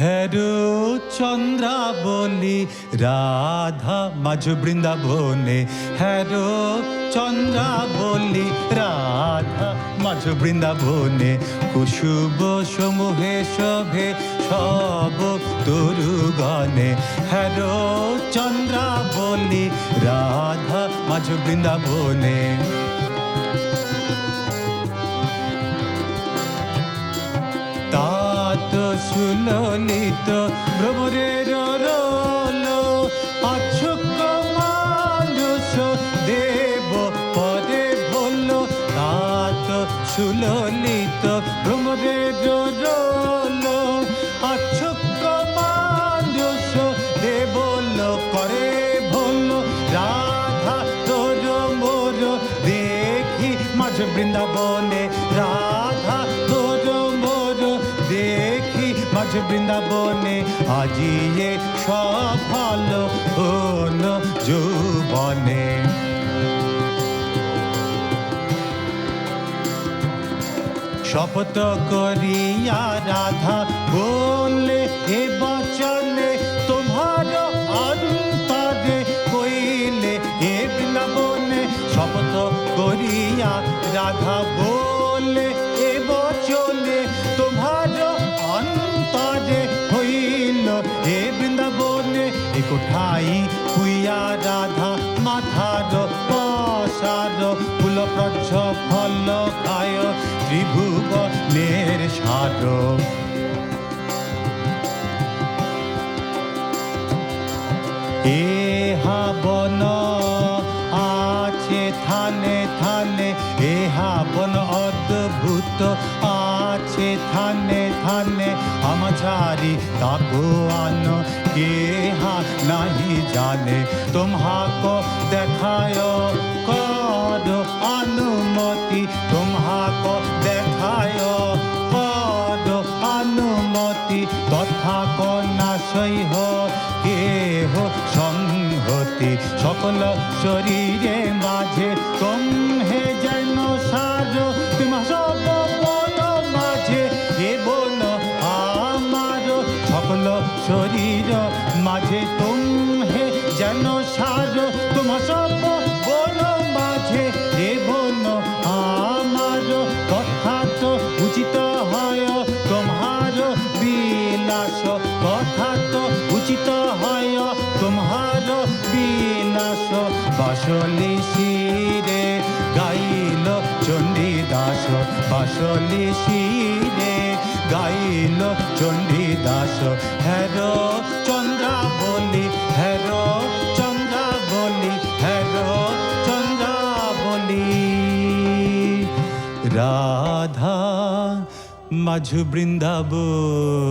হেরো চন্দ্রাবলী রাধা মাঝ বৃন্দাবনে, হেরো চন্দ্রাবলী রাধা মাঝ বৃন্দাবনে। কুশুব সমূহে শোভে সব তরুগণে, হেরো চন্দ্রাবলী রাধা মাঝ বৃন্দাবনে। তাত সুললিত ভ্রমরের রোল, অচ্ছুক মানুষ দেব পদে ভোল। তাত সুললিত ভ্রমরের রোল, অচ্ছুক মানুষ দেব করে ভোল। রাধা তোর মোর দেখি মাঝ বৃন্দাবনে, রাধা তোর মোর দেখি মাঝ বৃন্দাবনে। আজিয়ে সফল হল যৌবনে। শপথ করিয়া রাধা বললে এ বচনে, তোমার অন্তরে কইলে এ বৃন্দাবনে। শপথ করিয়া রাধা বললে এ বচনে, তোমার অন্তরে হইল এ বৃন্দাবনে। এ কোঠাই হুইয়া রাধা মাথার পসার, ফুল প্রচ্ছ ফল খায় ত্রিভুবনের সার। এহা বন আছে থানে থানে, এহা বন অদ্ভুত আছে থানে থানে। আমাঝারি তাকো আন কেহা নাহি জানে, তোমাক দেখায় কর অনুমতি, তোমাক দেখায় কর অনুমতি। তথা কন্যাশয় কেহ সংহতি, সকল শরীরে মাঝে তোমহে যেন সার। তোমা সব বন মাঝে এ বন আমার, সকল শরীর মাঝে তোমহে যেন সার। তোমা সব বন মাঝে এ বন আমার, কথা তো উচিত হয় তোমার বিলাস। কথা তো উচিত হয় তোমার বিলাস। বাসলি শিরে গাইল চণ্ডীদাস, বাসলি শিরে গাইল চণ্ডীদাস। হেরো চন্দ্রাবলী, হেরো চন্দ্রাবলী, হেরো চন্দ্রাবলী রাধা মাঝ বৃন্দাবনে।